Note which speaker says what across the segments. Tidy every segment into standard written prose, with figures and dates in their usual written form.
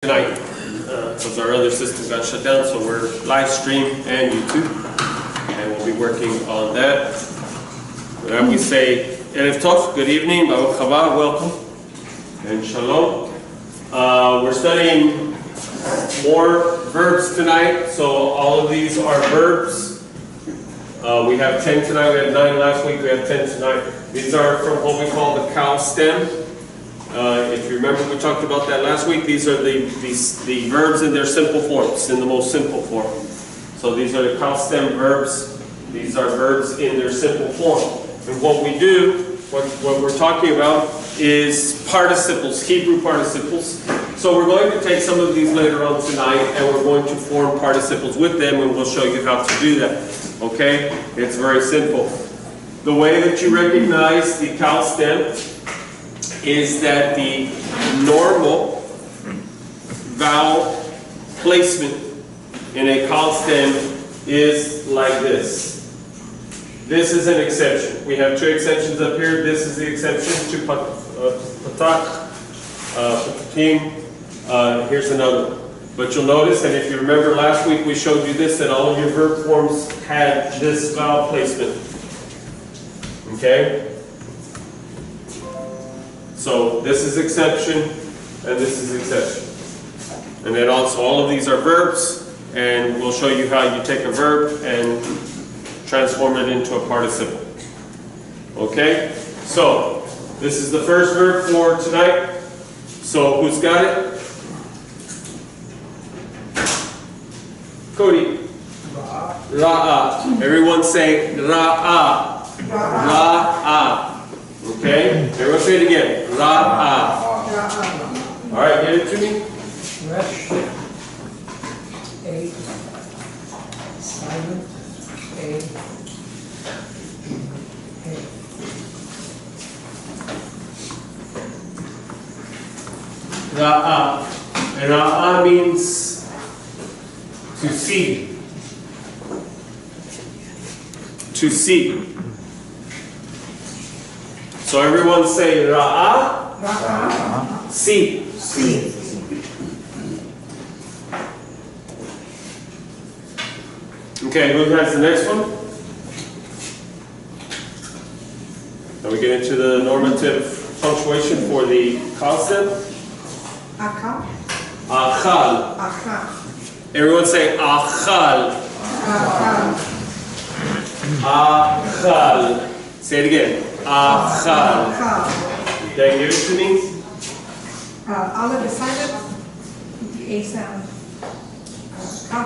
Speaker 1: tonight because our other system got shut down, so we're live stream and YouTube, and we'll be working on that. We say Erev Tov, good evening, Baruch Haba, welcome, and Shalom. We're studying more verbs tonight, so all of these are verbs. We have 10 tonight, we had 9 last week, we have 10 tonight. These are from what we call the cow stem. If you remember, we talked about that last week. These are the verbs in their simple forms, in the most simple form. So these are the cow stem verbs. These are verbs in their simple form. And what we do, what we're talking about is participles, Hebrew participles. So we're going to take some of these later on tonight, and we're going to form participles with them, and we'll show you how to do that. Okay? It's very simple. The way that you recognize the cow stem is that the normal vowel placement in a cow stem is like this. This is an exception. We have 2 exceptions up here. This is the exception to patak, patatim. Here's another one. But you'll notice, and if you remember last week we showed you this, that all of your verb forms had this vowel placement. Okay? So this is exception, and this is exception. And then also all of these are verbs, and we'll show you how you take a verb and transform it into a participle. Okay? So this is the first verb for tonight. So who's got it? Cody. Ra'a. Everyone say Ra'a. Ra'a. Okay? Everyone say it again. Ra'a. All right, get it to me.
Speaker 2: Resh. A. Silent. A.
Speaker 1: Ra'a. And Ra'a means to see. To see. So everyone say Ra'a.
Speaker 2: Ra'a.
Speaker 1: See.
Speaker 2: See.
Speaker 1: Okay, who has the next one? Now we get into the normative punctuation for the concept.
Speaker 2: Aka.
Speaker 1: Achal.
Speaker 2: Aka.
Speaker 1: Everyone say achal.
Speaker 2: Aka.
Speaker 1: Achal. Say it again. Achal.
Speaker 2: Aka.
Speaker 1: Okay, give it to me.
Speaker 2: Olive is silent. The A sound. Ka.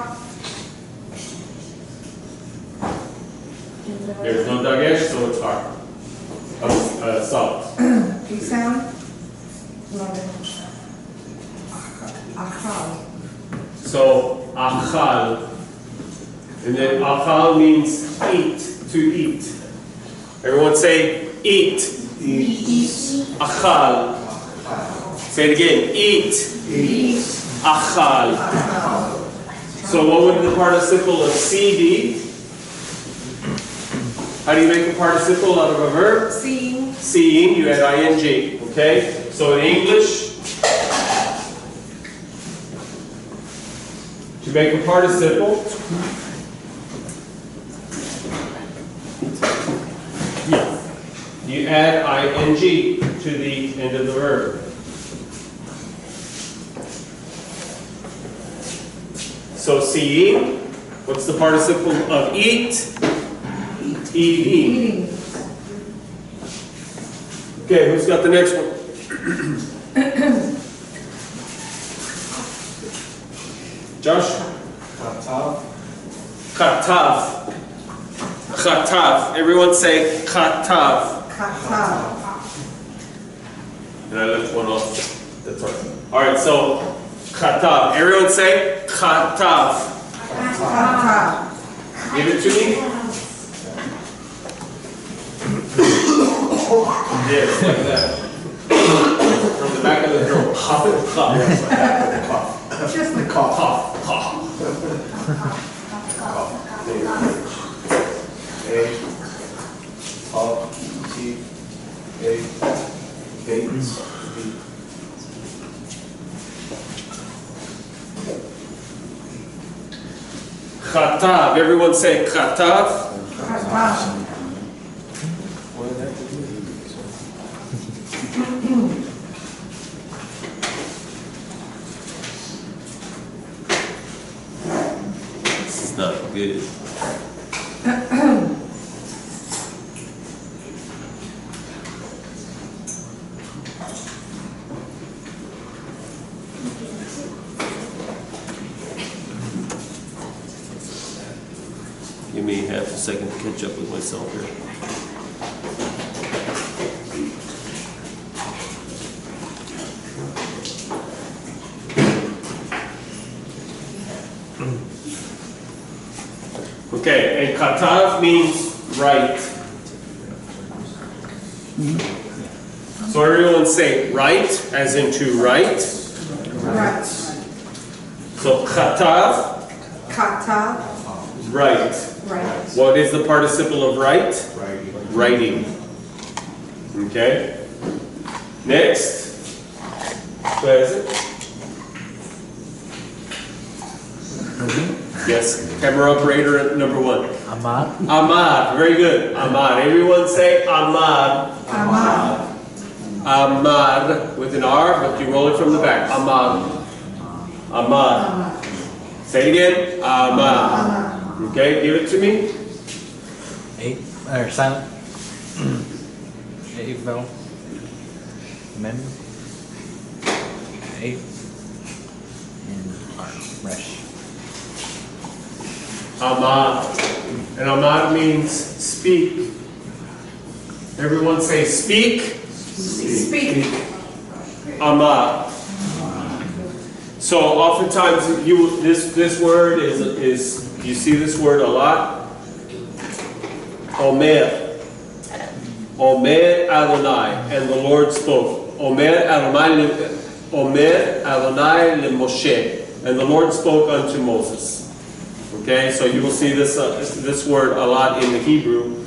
Speaker 1: There's no dagesh, so it's hard. Solid.
Speaker 2: B sound. Achal.
Speaker 1: So achal, and then achal means eat, to eat. Everyone say eat.
Speaker 2: Eat.
Speaker 1: Achal. Say it again. Eat.
Speaker 2: Eat.
Speaker 1: Achal. So what would the participle of see be? How do you make a participle out of a verb?
Speaker 2: Seeing.
Speaker 1: Seeing, you add ing. Okay? So in English, to make a participle, you add ing to the end of the verb. So seeing, what's the participle of eat? Eating.
Speaker 2: Eating.
Speaker 1: Okay, who's got the next one? Josh?
Speaker 3: Chatav.
Speaker 1: Chatav. Chatav. Everyone say chatav.
Speaker 2: Kata.
Speaker 1: And I left one off. That's right. All right, so chatav. Everyone say chatav.
Speaker 2: Kata.
Speaker 1: Give it to me. Yes, like that. From the back of the throat. Cough, cough. Yes, like that. Cough.
Speaker 2: Just the
Speaker 1: Cough, cough.
Speaker 3: A. Tav. T. A. Gate. B.
Speaker 1: Chatav. Everyone say chatav.
Speaker 2: Chatav.
Speaker 1: This is not good. Give me half a second to catch up with myself here. Okay, and katav means right. So everyone say right, as in to write.
Speaker 2: Right.
Speaker 1: So katav,
Speaker 2: Chatav.
Speaker 1: right.
Speaker 2: Right.
Speaker 1: What is the participle of right?
Speaker 3: Writing.
Speaker 1: Writing. Okay. Next. Where is it? Yes. Camera operator number 1.
Speaker 4: Ahmad.
Speaker 1: Ahmad. Very good. Ahmad. Everyone say Ahmad.
Speaker 2: Ahmad.
Speaker 1: Ahmad with an R, but you roll it from the back. Ahmad. Ahmad.
Speaker 2: Ahmad.
Speaker 1: Say it again. Ahmad.
Speaker 2: Ahmad.
Speaker 1: Okay, give it to me.
Speaker 4: Silent. Eight vowel. Mem. Eight. And R. Resh.
Speaker 1: Ahmad. And Ahmad means speak. Everyone say speak.
Speaker 2: Speak.
Speaker 1: Ahmad. So oftentimes this word is you see this word a lot. Omer. Omer Adonai, and the Lord spoke. Omer Adonai le Moshe, and the Lord spoke unto Moses. Okay, so you will see this word a lot in the Hebrew,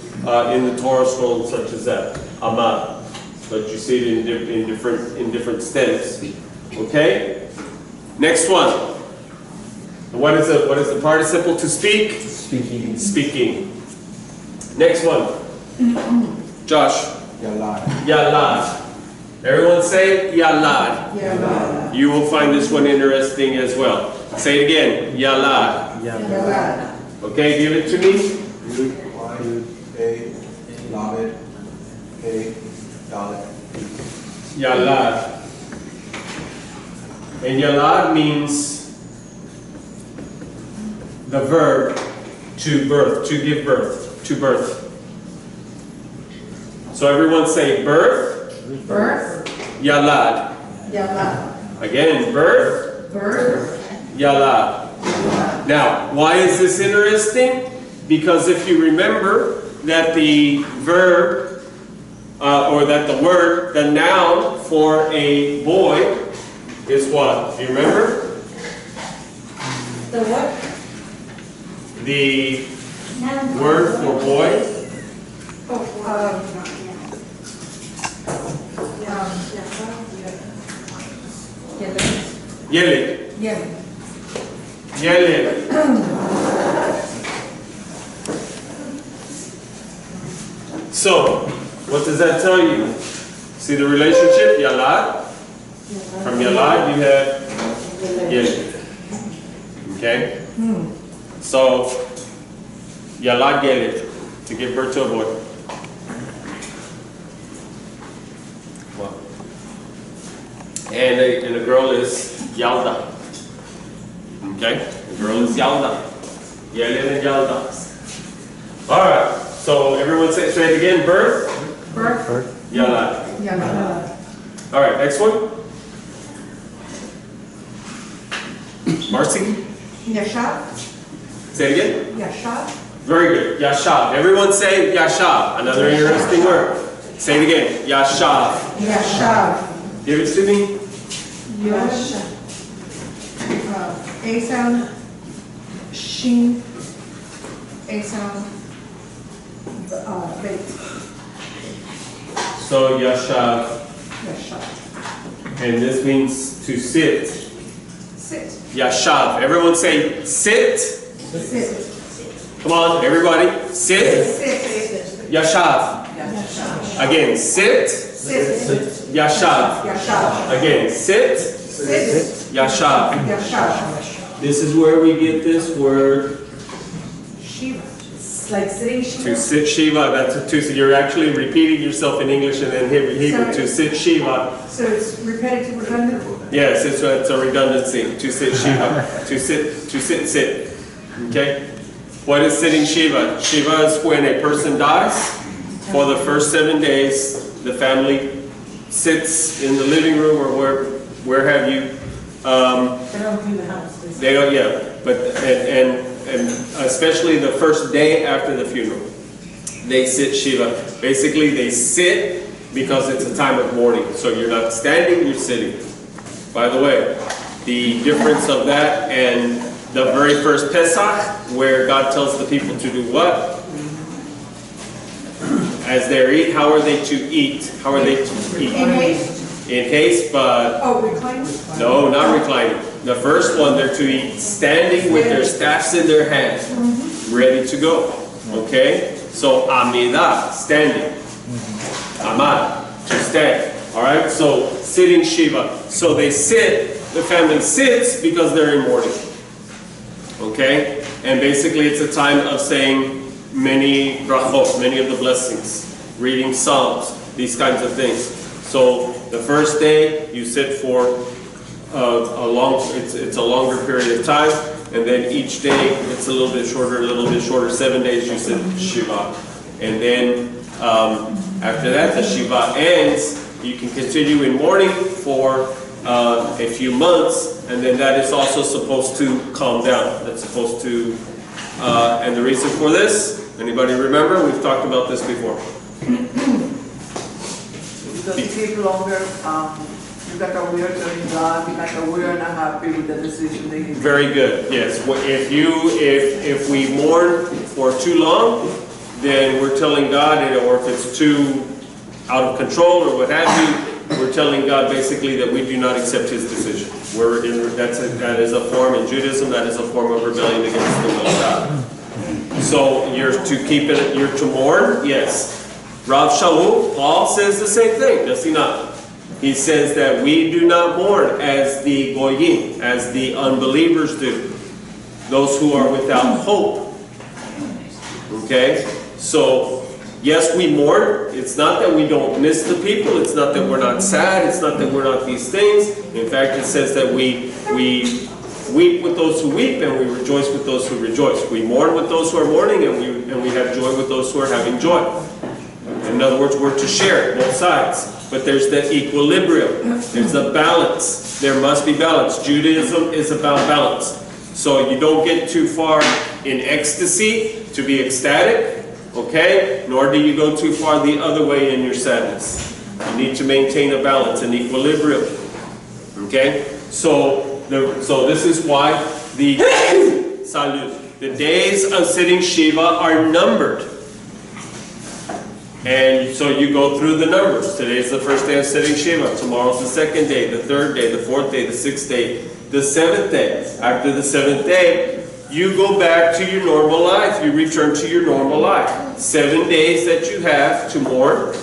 Speaker 1: in the Torah scroll such as that, Ahmad. But you see it in different stems. Okay. Next one. What is the participle to speak?
Speaker 4: Speaking.
Speaker 1: Speaking. Next one. Josh.
Speaker 3: Yalad.
Speaker 1: Yalad. Everyone say Yalad.
Speaker 2: Yalad.
Speaker 1: You will find this one interesting as well. Say it again. Yalad.
Speaker 2: Yalad.
Speaker 1: Okay, give it to me.
Speaker 3: Yud, Y, A, Lamed, A, Dalet.
Speaker 1: Yalad. And Yalad means the verb to birth, to give birth, to birth. So everyone say birth,
Speaker 2: Birth.
Speaker 1: Yalad.
Speaker 2: Yalad.
Speaker 1: Again, birth,
Speaker 2: Birth.
Speaker 1: Yalad. Now, why is this interesting? Because if you remember that the verb, or that the word, the noun for a boy is what? Do you remember?
Speaker 2: The what?
Speaker 1: The word for boy? Yelid.
Speaker 2: Yeah.
Speaker 1: Yelid. So, what does that tell you? See the relationship? Yalad. From Yalad you have Yelid. Okay? So, Yalad Yelid, to give birth to a boy. And a girl is Yalda. Okay? The girl is Yalda. Yelid and Yalda. Alright, so everyone say it again. Birth,
Speaker 2: Birth.
Speaker 1: Yalad.
Speaker 2: Yalad.
Speaker 1: Alright, next one. Marcy,
Speaker 2: Yashav.
Speaker 1: say it again.
Speaker 2: Yashav.
Speaker 1: Very good. Yashav. Everyone say Yashav. Another interesting word. Say it again. Yashav.
Speaker 2: Yashav.
Speaker 1: Give it to me.
Speaker 2: Yashav. A sound. Shin. A sound. Bait.
Speaker 1: So Yashav.
Speaker 2: Yashav.
Speaker 1: And this means to sit.
Speaker 2: Sit.
Speaker 1: Yashav. Everyone say sit.
Speaker 2: Sit.
Speaker 1: Come on, everybody. Sit.
Speaker 2: Sit.
Speaker 1: Yashav. Again, sit.
Speaker 2: Sit.
Speaker 1: Yashav.
Speaker 2: Yashav.
Speaker 1: Again, sit.
Speaker 2: Sit.
Speaker 1: Yashav.
Speaker 2: Yashav.
Speaker 1: This is where we get this word
Speaker 2: Shiva. It's like sitting
Speaker 1: to
Speaker 2: Shiva.
Speaker 1: sit Shiva. That's a two. So you're actually repeating yourself in English and then Hebrew to sit Shiva.
Speaker 2: So it's repetitive, redundant?
Speaker 1: Yes, it's a redundancy. To sit Shiva. To sit. Okay? What is sitting Shiva? Shiva is when a person dies. For the first 7 days, the family sits in the living room or where have you.
Speaker 2: They don't do the house.
Speaker 1: They don't, yeah. But and especially the first day after the funeral, they sit Shiva. Basically, they sit because it's a time of mourning. So you're not standing, you're sitting. By the way, the difference of that and the very first Pesach, where God tells the people to do what? As they eat, how are they to eat? How are they to eat?
Speaker 2: In haste?
Speaker 1: In haste, but
Speaker 2: Oh, reclining?
Speaker 1: no, not reclining. The first one, they're to eat standing with their staffs in their hands, ready to go. Okay? So, Amidah, standing. Amad, to stand. Alright? So, sitting Shiva. So they sit, the family sits because they're in mourning. Okay? And basically it's a time of saying many brachot, many of the blessings, reading psalms, these kinds of things. So the first day you sit for it's a longer period of time, and then each day it's a little bit shorter. 7 days you sit Shiva. And then after that the Shiva ends, you can continue in mourning for a few months, and then that is also supposed to calm down. That's supposed to, and the reason for this, anybody remember? We've talked about this before.
Speaker 5: Because it takes longer, you got aware to God, you got aware and happy with the decision they made.
Speaker 1: Very good. Yes. If we mourn for too long, then we're telling God, or if it's too out of control or what have you, we're telling God basically that we do not accept His decision. That is a form in Judaism. That is a form of rebellion against the will of God. So you're to mourn. Yes. Rav Shaul, Paul says the same thing, does he not? He says that we do not mourn as the goyim, as the unbelievers do, those who are without hope. Okay? So, yes, we mourn. It's not that we don't miss the people. It's not that we're not sad. It's not that we're not these things. In fact, it says that we weep with those who weep and we rejoice with those who rejoice. We mourn with those who are mourning and we have joy with those who are having joy. In other words, we're to share both sides. But there's the equilibrium. There's the balance. There must be balance. Judaism is about balance. So you don't get too far in ecstasy to be ecstatic, okay? Nor do you go too far the other way in your sadness. You need to maintain a balance, an equilibrium, okay? So this is why the days of sitting Shiva are numbered. And so you go through the numbers. Today's the first day of sitting Shiva. Tomorrow's the second day, the third day, the fourth day, the sixth day, the seventh day. After the seventh day, you go back to your normal life. You return to your normal life. 7 days that you have to mourn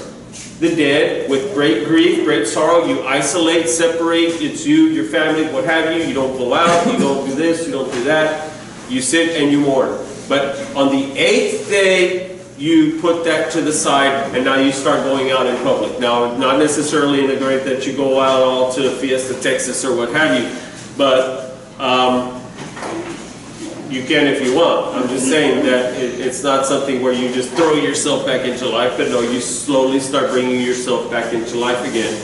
Speaker 1: the dead with great grief, great sorrow. You isolate, separate. It's you, your family, what have you. You don't go out. You don't do this. You don't do that. You sit and you mourn. But on the 8th day, you put that to the side, and now you start going out in public. Now, not necessarily in the great that you go out all to Fiesta, Texas, or what have you, but you can if you want. I'm just saying that it's not something where you just throw yourself back into life, but no, you slowly start bringing yourself back into life again,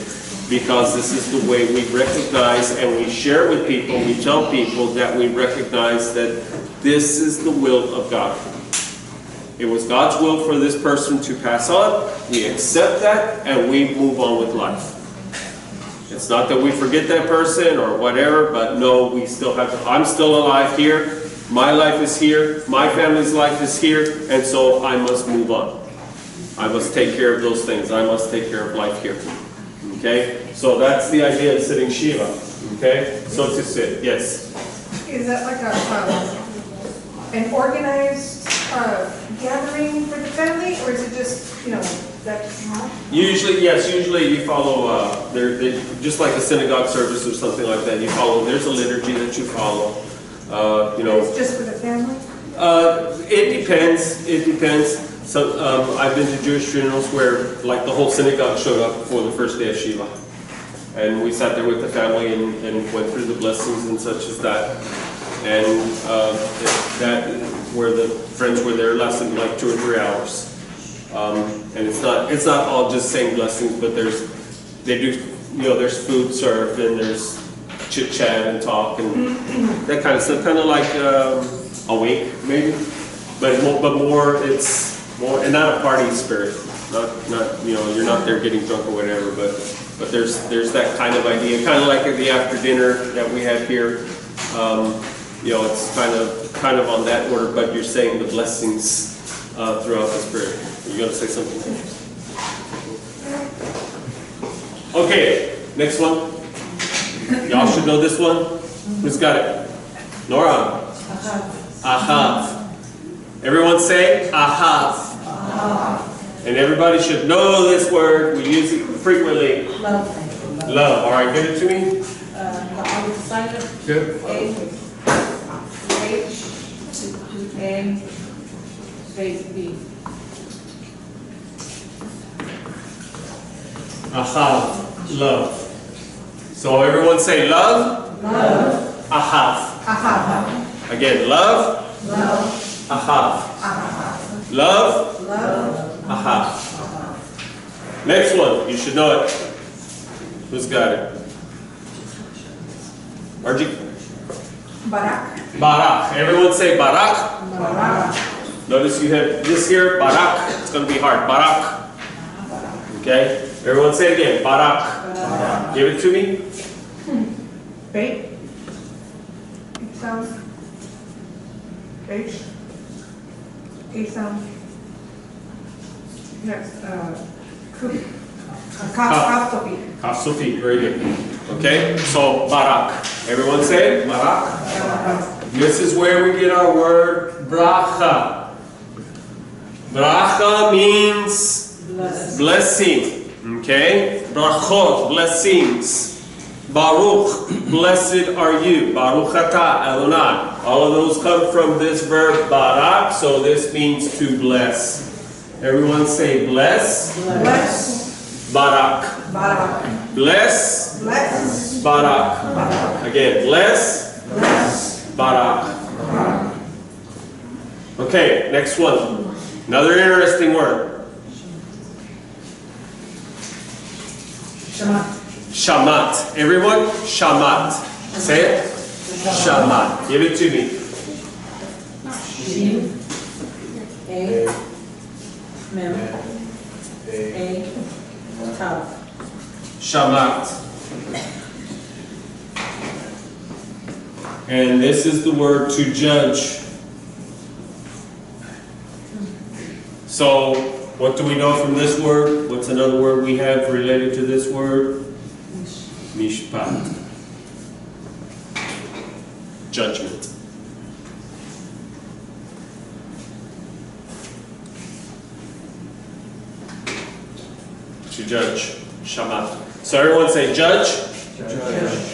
Speaker 1: because this is the way we recognize and we share with people, we tell people that we recognize that this is the will of God. It was God's will for this person to pass on. We accept that and we move on with life. It's not that we forget that person or whatever, but no, we still have to. I'm still alive here. My life is here. My family's life is here. And so I must move on. I must take care of those things. I must take care of life here. Okay? So that's the idea of sitting Shiva. Okay? So to sit. Yes?
Speaker 2: Is that like a an organized gathering for the family, or is it just, you know, that's not?
Speaker 1: Usually, yes, usually you follow, they're just like a synagogue service or something like that. You follow, there's a liturgy that you follow. You know,
Speaker 2: It's just for the family?
Speaker 1: it depends. It depends. So I've been to Jewish funerals where, like, the whole synagogue showed up for the first day of Shiva, and we sat there with the family and went through the blessings and such as that. And that where the friends were there lasted like 2 or 3 hours. And it's not all just saying blessings, but they do, you know, there's food served and there's chit chat and talk and that kind of stuff, kind of like a wake maybe, but more it's more, and not a party spirit, not you know, you're not there getting drunk or whatever, but there's that kind of idea, kind of like at the after dinner that we have here. You know, it's kind of on that order, but you're saying the blessings throughout the spirit. You're going to say something? Okay, next one. Y'all should know this one. Who's got it? Nora. Ahav. Everyone say Ahav. And everybody should know this word. We use it frequently.
Speaker 2: Love.
Speaker 1: Love. All right, give it to me.
Speaker 2: The opposite side of
Speaker 1: Good.
Speaker 2: A, space B.
Speaker 1: Ahav. Love. So everyone say love.
Speaker 2: Love.
Speaker 1: Ahav.
Speaker 2: Ahav.
Speaker 1: Again, love.
Speaker 2: Love.
Speaker 1: Ahav.
Speaker 2: Ahav.
Speaker 1: Love.
Speaker 2: Love.
Speaker 1: Ahav. Next one. You should know it. Who's got it? Archie?
Speaker 2: Barak.
Speaker 1: Barak. Everyone say Barak.
Speaker 2: Barak.
Speaker 1: Notice you have this here, Barak. It's going to be hard. Barak. Okay? Everyone say it again. Barak.
Speaker 2: Barak.
Speaker 1: Give it to me.
Speaker 2: Bait. It sounds. H. A sound. Next, cook. Kaftopi.
Speaker 1: Kaf Sufi. Very good. Okay? So, Barak. Everyone say it. Barak. This is where we get our word bracha. Bracha means blessing. Okay? Brachot, blessings. Baruch, blessed are you. Baruch atah Adonai. All of those come from this verb barak, so this means to bless. Everyone say bless.
Speaker 2: Bless.
Speaker 1: Barak.
Speaker 2: Barak.
Speaker 1: Bless.
Speaker 2: Bless.
Speaker 1: Barak.
Speaker 2: Barak.
Speaker 1: Again, bless.
Speaker 2: Bless.
Speaker 1: Barak. Okay, next one. Another interesting word.
Speaker 2: Shema.
Speaker 1: Shamat. Everyone, shamat. Say it. Shamat. Give it to me.
Speaker 2: Shin. A. Mem.
Speaker 3: A.
Speaker 2: A. Tav.
Speaker 1: Shamat. And this is the word to judge. So, what do we know from this word? What's another word we have related to this word? Mishpat. Judgment. To judge. Shamat. So everyone say judge.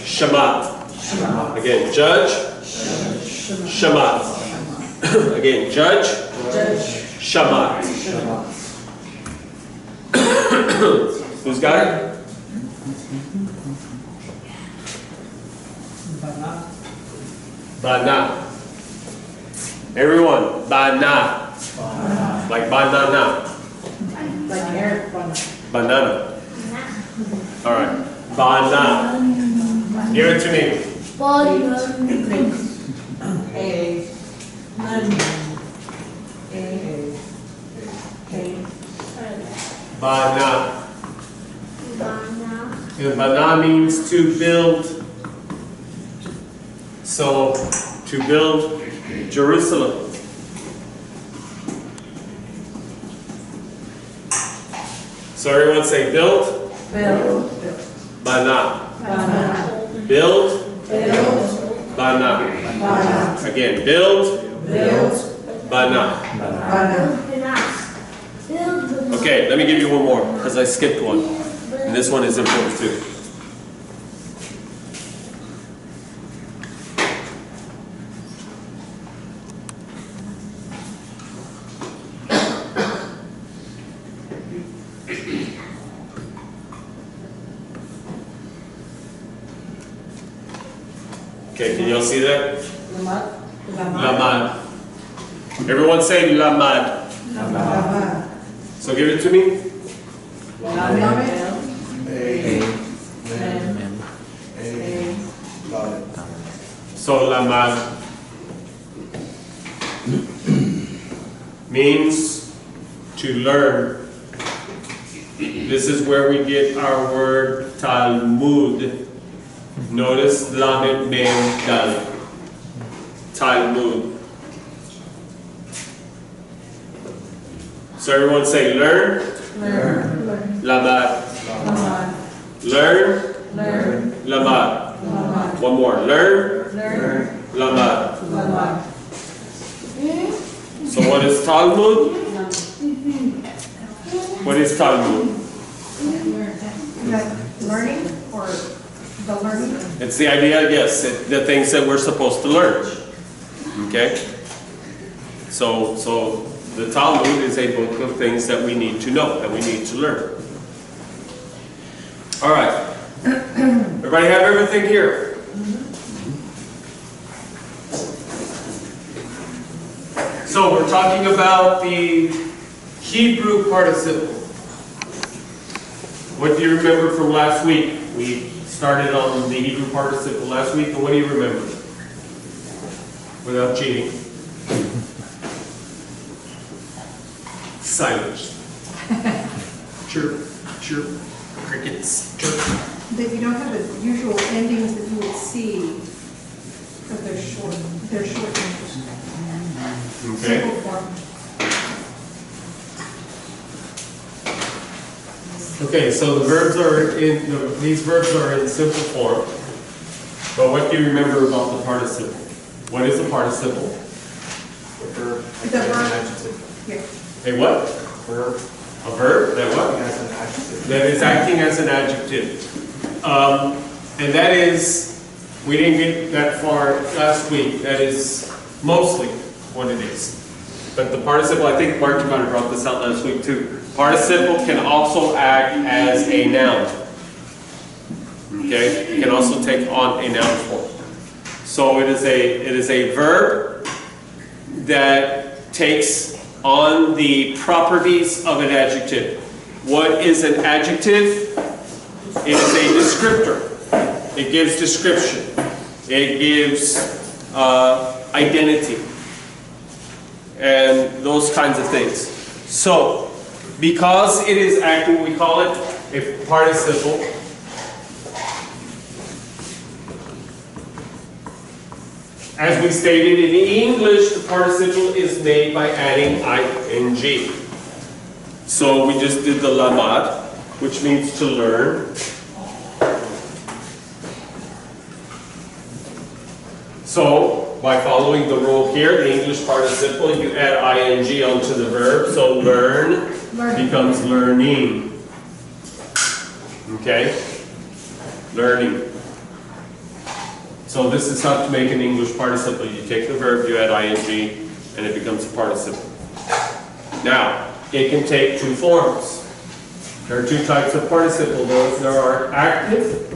Speaker 1: Shamat. Again, judge. Shamat. Again, judge. Shamat. Who's got it? Bana. Everyone, bana. Like banana.
Speaker 2: Like air.
Speaker 1: Banana. All right. Bana. Give it to me.
Speaker 2: A.
Speaker 1: Bana. And bana means to build. So, to build Jerusalem. So everyone say build.
Speaker 2: Build.
Speaker 1: Bana.
Speaker 2: Bana.
Speaker 1: Build.
Speaker 2: Build.
Speaker 1: Bana.
Speaker 2: Bana.
Speaker 1: Again, build.
Speaker 5: Builds.
Speaker 1: Bana.
Speaker 5: Bana.
Speaker 1: Okay, let me give you one more, because I skipped one. And this one is important too. Okay, can y'all see that? Lamad. Everyone say lamad. So give it to me.
Speaker 5: Lamed.
Speaker 3: A,
Speaker 4: Mem.
Speaker 3: A, Dalet.
Speaker 1: So lamad means to learn. This is where we get our word Talmud. Notice lamed mem dal. Talmud. So everyone say learn.
Speaker 5: Learn.
Speaker 1: Lamad.
Speaker 5: Lamad.
Speaker 1: Learn.
Speaker 5: Learn.
Speaker 1: Lamad.
Speaker 5: Lamad.
Speaker 1: One more. Learn.
Speaker 5: Learn.
Speaker 1: Lamad.
Speaker 5: Lamad.
Speaker 1: So what is Talmud? What is Talmud?
Speaker 2: Is that learning or the learning?
Speaker 1: It's the idea, yes, the things that we're supposed to learn. Okay? So the Talmud is a book of things that we need to know, that we need to learn. All right. Everybody have everything here? So we're talking about the Hebrew participle. What do you remember from last week? We started on the Hebrew participle last week, and what do you remember? Without cheating. Silence. Chirp, chirp, crickets, chirp.
Speaker 2: That you don't have the usual endings that you would see, because they're short. They're short endings.
Speaker 1: Okay.
Speaker 2: Simple form.
Speaker 1: Okay, so the verbs are these verbs are in simple form. But what do you remember about the participle? What is a participle?
Speaker 3: Verb.
Speaker 2: It's a verb.
Speaker 3: Adjective.
Speaker 2: Yeah.
Speaker 1: A what?
Speaker 3: Verb.
Speaker 1: A verb? That what?
Speaker 3: As an adjective.
Speaker 1: That is acting as an adjective. And that is, we didn't get that far last week. That is mostly what it is. But the participle, I think Mark kind of brought this out last week too. Participle can also act as a noun. Okay? It can also take on a noun form. So it is a verb that takes on the properties of an adjective. What is an adjective? It is a descriptor. It gives description. It gives identity. And those kinds of things. So, because it is acting, we call it a participle. As we stated in English, the participle is made by adding ing. So we just did the lamad, which means to learn. So, by following the rule here, the English participle, you add ing onto the verb. So learn becomes learning. Okay? Learning. So this is how to make an English participle. You take the verb, you add ing, and it becomes a participle. Now, it can take two forms. There are two types of participle. There are active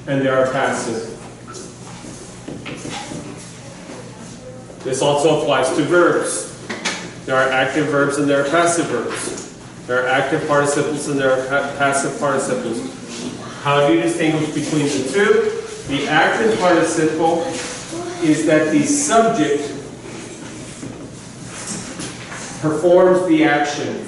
Speaker 1: and there are passive. This also applies to verbs. There are active verbs and there are passive verbs. There are active participles and there are passive participles. How do you distinguish between the two? The active participle is that the subject performs the action.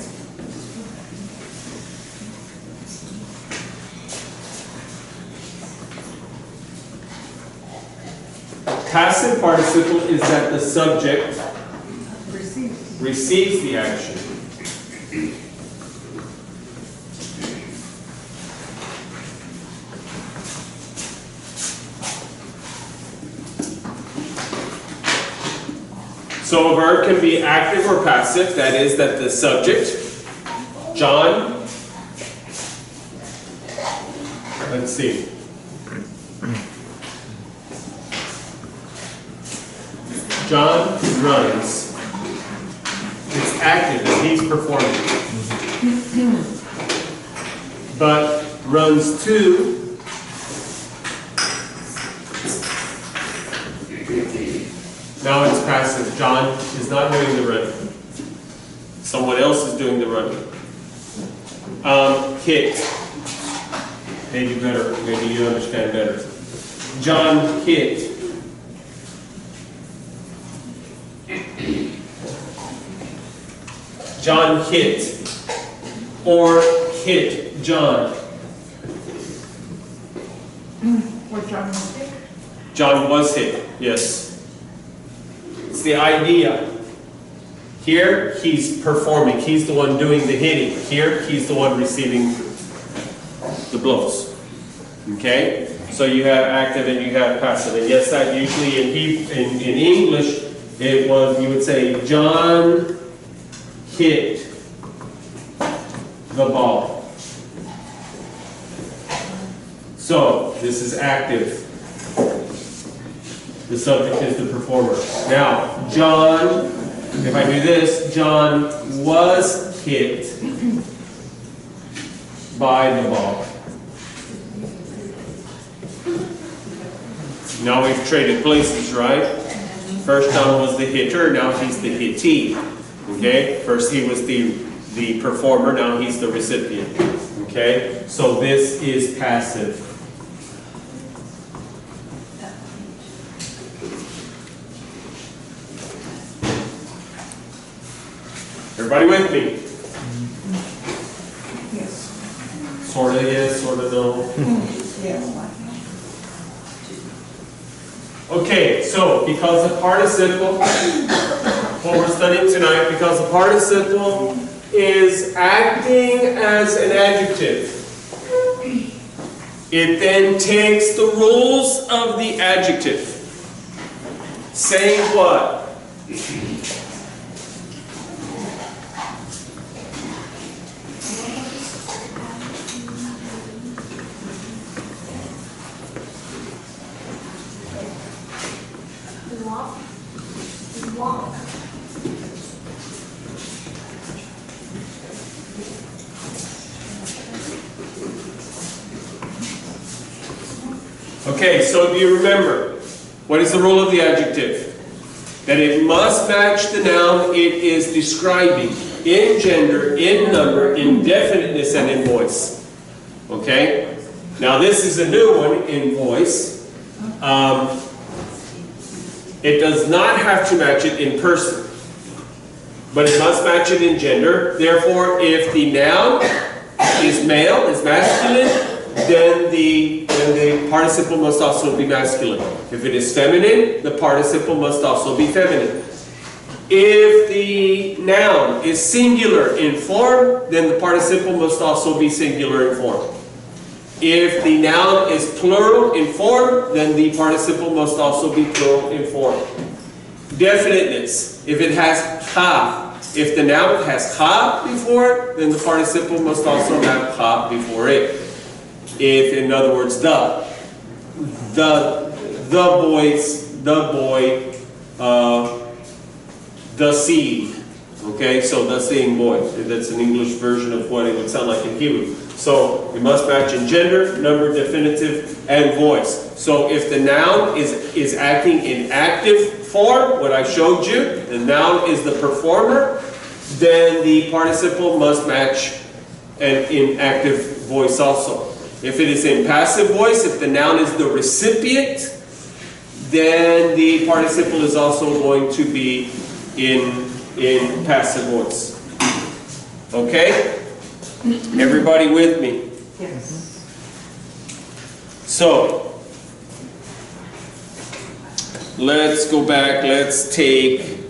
Speaker 1: Passive participle is that the subject receives the action. So a verb can be active or passive. That is that the subject, John, let's see. John runs. It's active, he's performing. But runs to now it's passive. John is not doing the running. Someone else is doing the running. Hit. Maybe better. Maybe you understand better. John hit. John hit. Or hit John.
Speaker 2: Or John was hit.
Speaker 1: John was hit. Yes. It's the idea. Here, he's performing. He's the one doing the hitting. Here, he's the one receiving the blows. Okay? So you have active and you have passive. And yes, that usually in English, it was, you would say, John hit the ball. So, this is active. The subject is the performer. Now, John, if I do this, John was hit by the ball. Now we've traded places, right? First John was the hitter, now he's the hittee. Okay? First he was the performer, now he's the recipient. Okay? So this is passive. Everybody with me?
Speaker 2: Yes.
Speaker 1: Sort of yes, sort of no.
Speaker 2: Yes.
Speaker 1: Okay, so because the participle, what we're studying tonight, because the participle is acting as an adjective, it then takes the rules of the adjective, saying what? Okay, so do you remember, what is the rule of the adjective? That it must match the noun it is describing in gender, in number, in definiteness, and in voice. Okay? Now this is a new one in voice. It does not have to match it in person, but it must match it in gender. Therefore, if the noun is male, is masculine, then the participle must also be masculine. If it is feminine, the participle must also be feminine. If the noun is singular in form, then the participle must also be singular in form. If the noun is plural in form, then the participle must also be plural in form. Definiteness. If it has ha, if the noun has ha before it, then the participle must also have ha before it. If, in other words, the boy, the seed. Okay, so the seeing boy. That's an English version of what it would sound like in Hebrew. So it must match in gender, number, definitive, and voice. So if the noun is acting in active form, what I showed you, the noun is the performer, then the participle must match in active voice also. If it is in passive voice, if the noun is the recipient, then the participle is also going to be in passive voice. Okay? Everybody with me?
Speaker 2: Yes.
Speaker 1: So, let's go back. Let's take,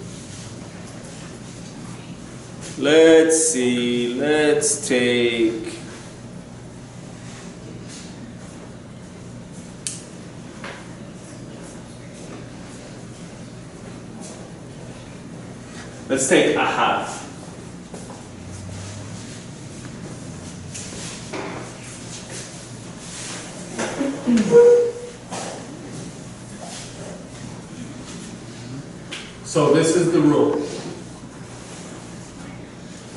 Speaker 1: Let's take ahav. So this is the rule.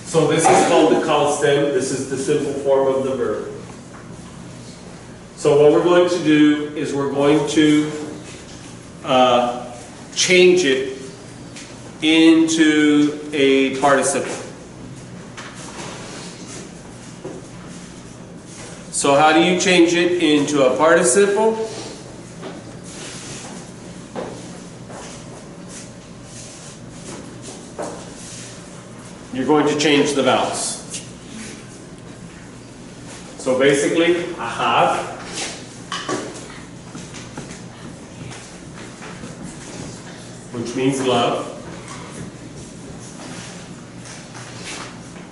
Speaker 1: So this is called the constant. This is the simple form of the verb. So what we're going to do is we're going to change it into a participle. So how do you change it into a participle? You're going to change the vowels. So basically, ahav, which means love.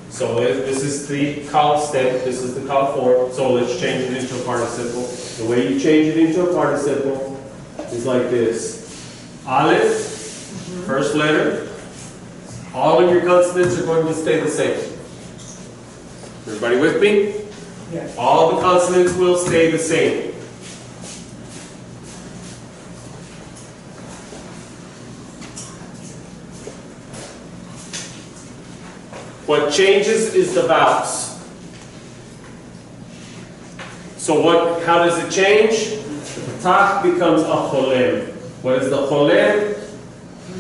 Speaker 1: So this is the call step, this is the call form. So let's change it into a participle. The way you change it into a participle is like this. Aleph, first letter. All of your consonants are going to stay the same. Everybody with me?
Speaker 5: Yes.
Speaker 1: All the consonants will stay the same. What changes is the vowels. So how does it change? The tak becomes a cholem. What is the cholem?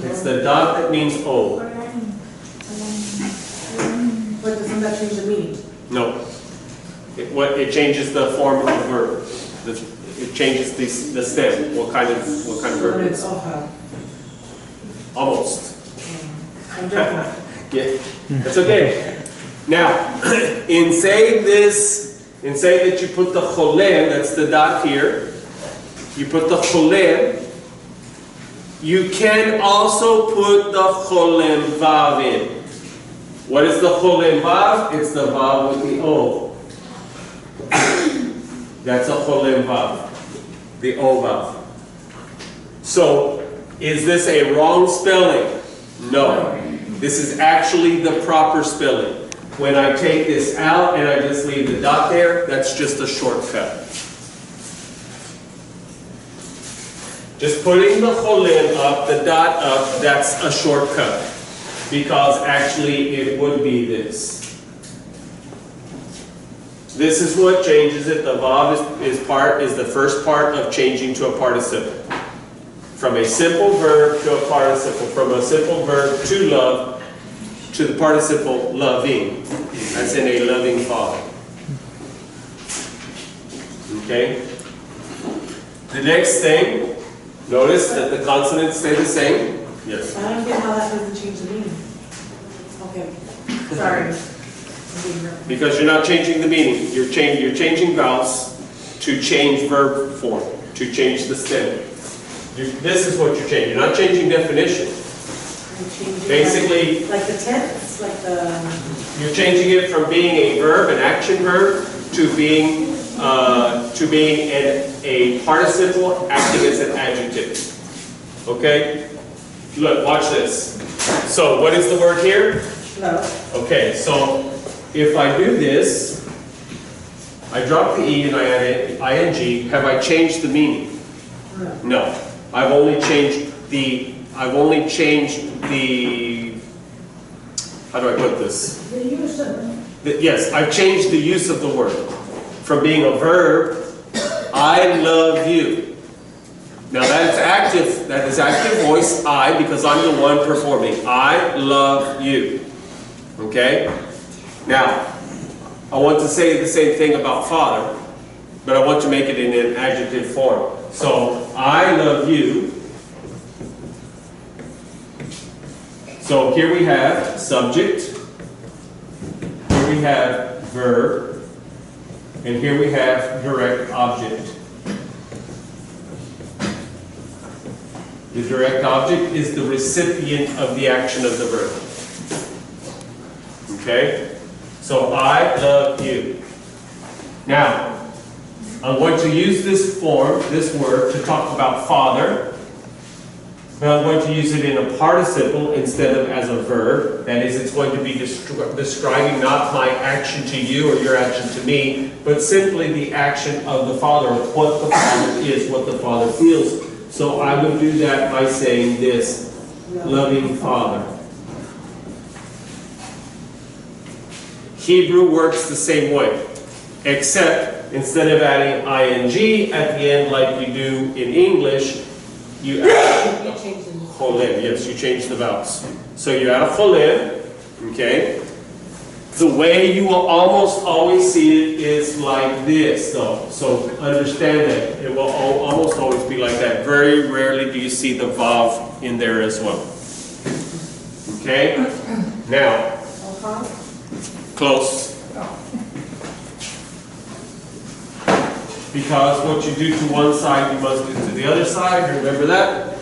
Speaker 1: It's the dot that means O.
Speaker 6: But doesn't that change the meaning?
Speaker 1: No. It changes the form of the verb. It changes the stem. What kind of verb it
Speaker 6: It's
Speaker 1: is.
Speaker 6: oha.
Speaker 1: Almost.
Speaker 6: I'm joking.
Speaker 1: Yeah, that's okay. Now, in saying that you put the cholem, that's the dot here, you put the cholem, you can also put the cholem vav in. What is the cholem vav? It's the vav with the O. That's a cholem vav, the O vav. So, is this a wrong spelling? No. This is actually the proper spelling. When I take this out and I just leave the dot there, that's just a shortcut. Just putting the cholem up, the dot up, that's a shortcut. Because actually it would be this. This is what changes it. The vav is the first part of changing to a participle. From a simple verb to a participle. From a simple verb to love to the participle loving. That's in a loving father. Okay? The next thing, notice that the consonants stay the same. Yes.
Speaker 6: I don't get how that doesn't change the meaning. Okay, sorry.
Speaker 1: Because you're not changing the meaning. You're changing vowels to change verb form, to change the stem. This is what you're changing. You're not changing definition. Basically,
Speaker 6: like the tense, like the.
Speaker 1: You're changing it from being a verb, an action verb, to being a participle acting as an adjective. Okay? Look, watch this. So, what is the word here?
Speaker 6: Love.
Speaker 1: Okay, so if I do this, I drop the E and I add ing. Have I changed the meaning? No. I've only changed the. How do I put this?
Speaker 6: The use of.
Speaker 1: Yes, I've changed the use of the word from being a verb. I love you. Now that is active. That is active voice. I, because I'm the one performing. I love you. Okay. Now, I want to say the same thing about father, but I want to make it in an adjective form. So I love you. So here we have subject, here we have verb, and here we have direct object. The direct object is the recipient of the action of the verb. Okay? So I love you. Now, I'm going to use this form, this word, to talk about father. But I'm going to use it in a participle instead of as a verb. That is, it's going to be describing not my action to you or your action to me, but simply the action of the Father, or what the Father is, what the Father feels. So I would do that by saying this, loving Father. Hebrew works the same way, except instead of adding ing at the end like we do in English, you add
Speaker 6: You change the
Speaker 1: cholim. Yes, you change the vowels. So you add a cholim, okay? The way you will almost always see it is like this, though. So understand that. It will almost always be like that. Very rarely do you see the vav in there as well. Okay? Now, close. Because what you do to one side, you must do to the other side. Remember that?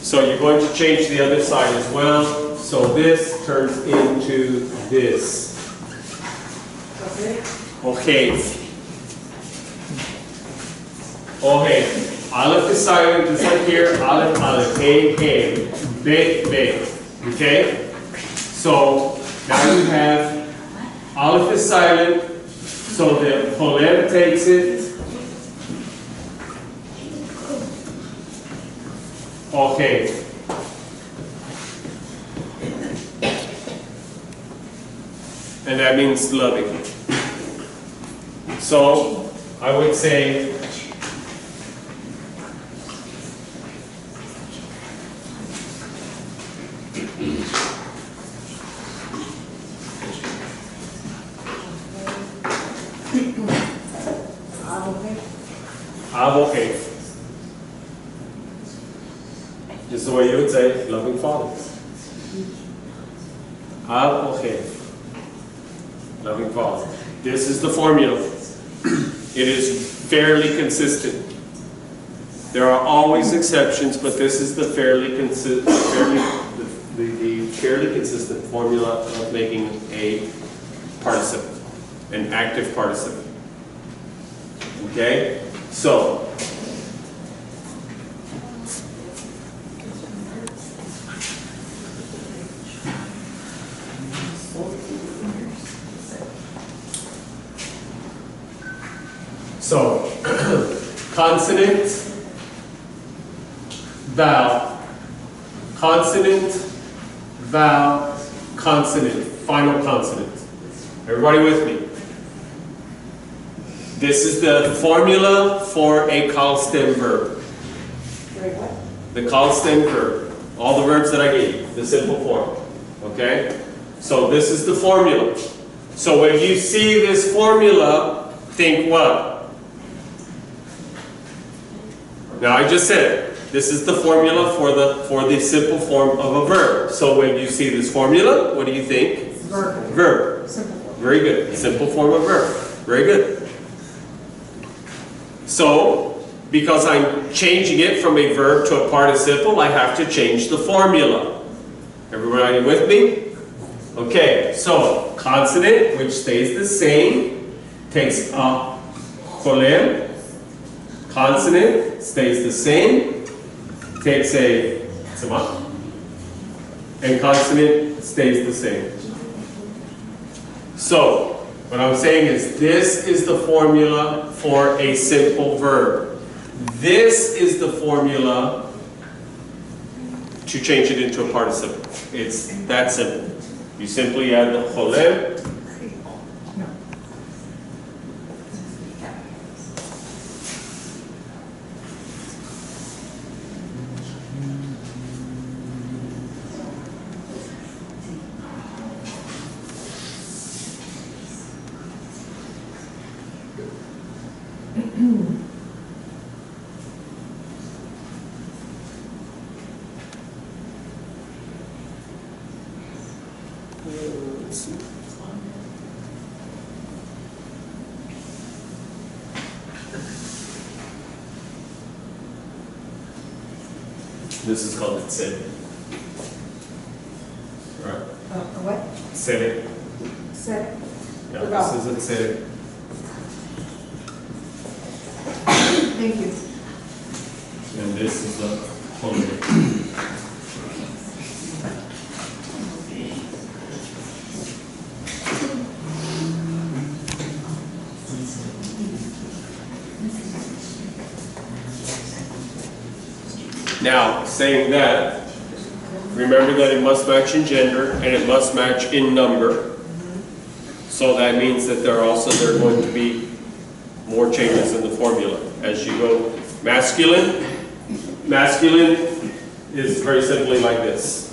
Speaker 1: So you're going to change the other side as well. So this turns into this. Okay. Okay. Aleph is silent, just like here. Aleph, aleph. Hey, hey. Be, be. Okay? So now you have Aleph is silent. So the cholim takes it. Okay. And that means loving. So I would say okay. Just the way you would say loving Father. Okay. Loving Father. This is the formula. It is fairly consistent. There are always exceptions, but this is the fairly consistent formula of making a participle, an active participle. Okay? So, consonant, vowel, consonant, vowel, consonant, final consonant. Everybody with me? This is the formula for a call stem verb. The call stem verb. All the verbs that I gave you, the simple form. Okay? So this is the formula. So when you see this formula, think what? Now I just said, this is the formula for the simple form of a verb. So when you see this formula, what do you think?
Speaker 2: Verb.
Speaker 1: Verb.
Speaker 2: Simple form.
Speaker 1: Very good. Simple form of verb. Very good. So, because I'm changing it from a verb to a participle, I have to change the formula. Everybody with me? Okay, so consonant, which stays the same, takes a cholim. Consonant stays the same, takes a tzema, and consonant stays the same. So, what I'm saying is this is the formula for a simple verb. This is the formula to change it into a participle. It's that simple. You simply add the cholim. Let's see. This is called a tzedek. Right?
Speaker 2: What?
Speaker 1: Tzedek.
Speaker 2: Set.
Speaker 1: Yeah, this is a tzedek.
Speaker 2: Thank you.
Speaker 1: And this is a pull it in. Now, saying that, remember that it must match in gender and it must match in number. So that means that there are going to be more changes in the formula. As you go masculine is very simply like this.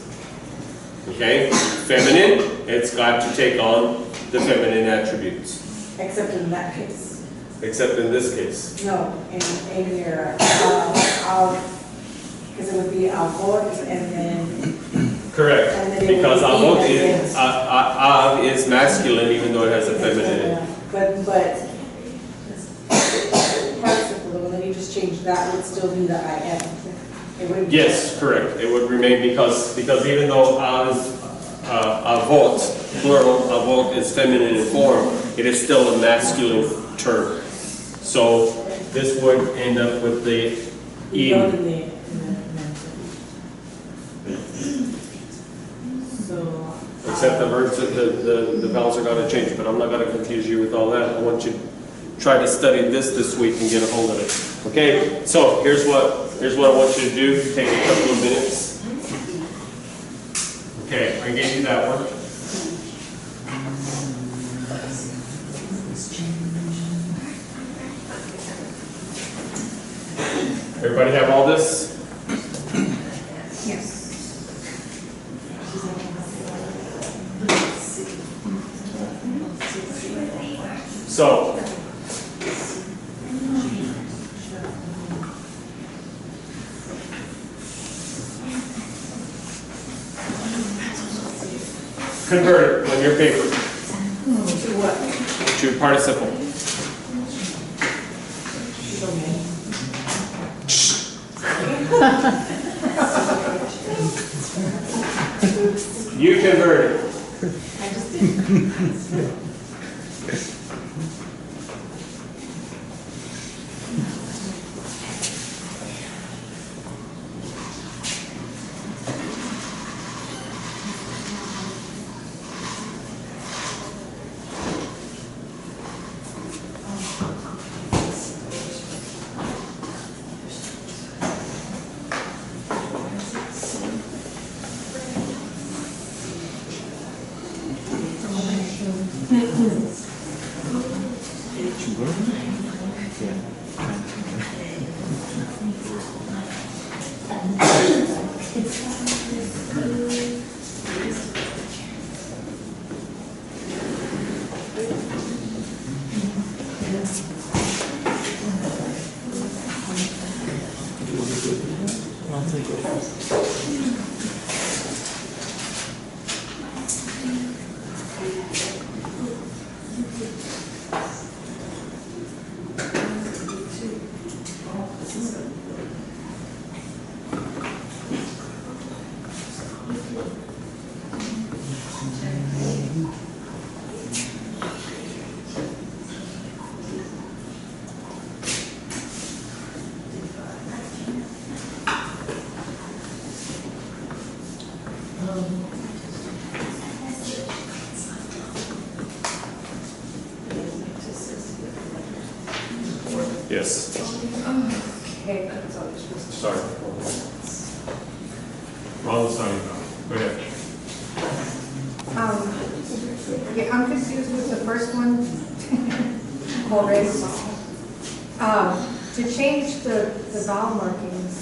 Speaker 1: Okay? Feminine, it's got to take on the feminine attributes.
Speaker 6: Except in that case.
Speaker 1: Except in this case.
Speaker 6: No, in your, because it would be avot and then.
Speaker 1: Correct.
Speaker 6: And then it
Speaker 1: Because
Speaker 6: would be
Speaker 1: avot
Speaker 6: against.
Speaker 1: is masculine even though it has a feminine in it.
Speaker 6: But participle, when you just change that, would still be the I am. It wouldn't.
Speaker 1: Yes, correct. It would remain because even though avot, plural, avot is feminine in form, it is still a masculine term. So this would end up with the im.
Speaker 6: So.
Speaker 1: Except the verbs, the vowels are going to change, but I'm not going to confuse you with all that. I want you to try to study this week and get a hold of it. Okay, so here's what I want you to do. Take a couple of minutes. Okay, I gave you that one. Everybody have all this?
Speaker 2: Yes.
Speaker 1: So, convert it on your paper
Speaker 2: To what?
Speaker 1: to participle. You convert it.
Speaker 6: I just did.
Speaker 1: Yes.
Speaker 2: Okay, that's all you're supposed to.
Speaker 1: Sorry. Wrong side. Go ahead.
Speaker 2: Yeah, I'm confused with the first one already. To change the vowel markings.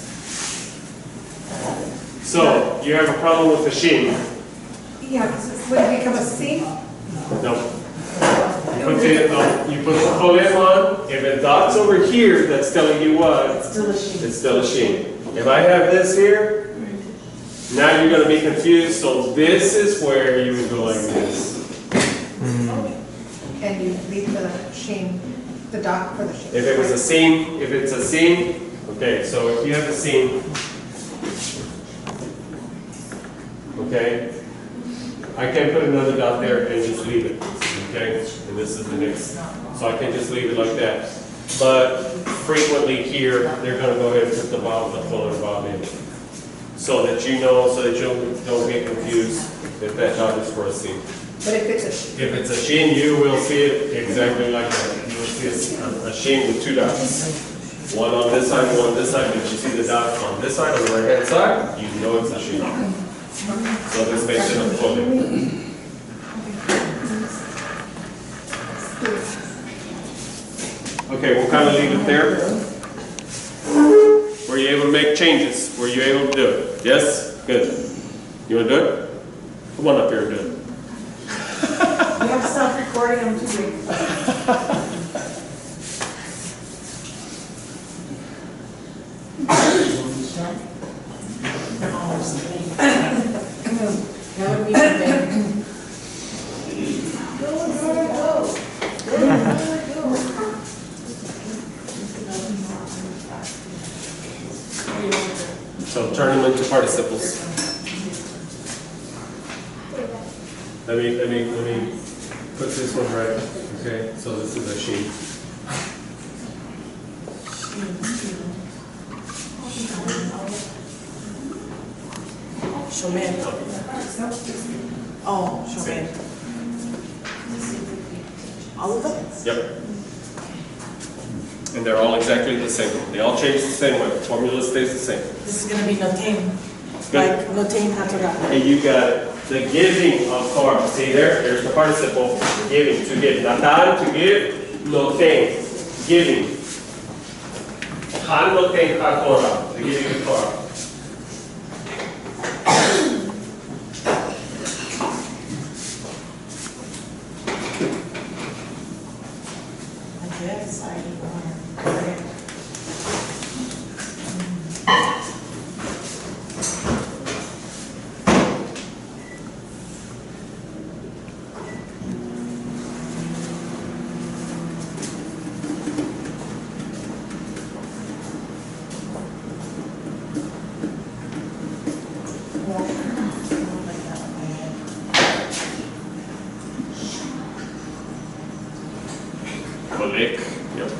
Speaker 1: So, you have a problem with the shin.
Speaker 2: Yeah, would it become a C?
Speaker 1: No. You put the polem on. If it dots over here, that's telling you what?
Speaker 6: Still a she.
Speaker 1: It's still a shin. If I have this here, now you're going to be confused. So this is where you would go like this.
Speaker 2: And you leave the sheen, the dot for the sheen.
Speaker 1: If it was a seam, if it's a seam, okay, so if you have a seam, okay, I can put another dot there and just leave it, okay? And this is the next, so I can just leave it like that. But frequently here, they're gonna go ahead and put the vowel, the fuller vowel in. so that you know, so that you don't get confused if that dot is for a scene.
Speaker 2: But if it's
Speaker 1: If it's a sheen, you will see it exactly like that. You will see a sheen with two dots. One on this side, one on this side. If you see the dot on this side, on the right hand side, you know it's a sheen. So this makes it a fully. Okay, we'll kind of leave it there. Were you able to make changes? Were you able to do it? Yes? Good. You want to do it? Come on up here and do it.
Speaker 6: You have to stop recording, I'm too big. That would be the
Speaker 1: So turn them into participles. Let me put this one right. Okay, so this is a she.
Speaker 6: Shomen. Oh, Shomen. All of them?
Speaker 1: Yep. And they're all exactly the same. They all change the same way. The formula stays the same.
Speaker 6: This is gonna be notain.
Speaker 1: Good.
Speaker 6: Like notain hatorah.
Speaker 1: Hey, you got it. The giving of Torah. See there? There's the participle. Giving, to give. Natan, to give. Noten, giving. Han noten ha Torah. The giving of Torah.
Speaker 6: I guess I are.
Speaker 1: Kolek. Yep.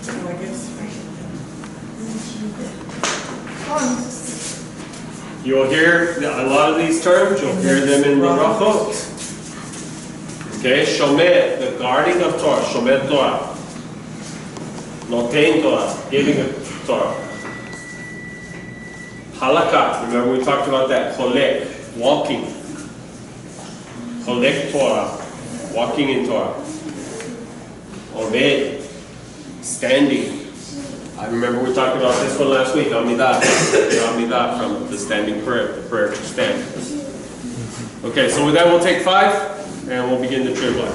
Speaker 6: So I guess.
Speaker 1: You'll hear a lot of these terms, you'll hear them in the Brachot. Okay, Shomer, the guarding of Torah, Shomer Torah. Noten Torah, giving of Torah. Halakha, remember we talked about that. Cholek, walking. Cholek Torah, walking in Torah. Obed, standing. I remember we talked about this one last week, Amidah. Amidah from the standing prayer, the prayer to stand. Okay, so with that we'll take 5 and we'll begin the trib line.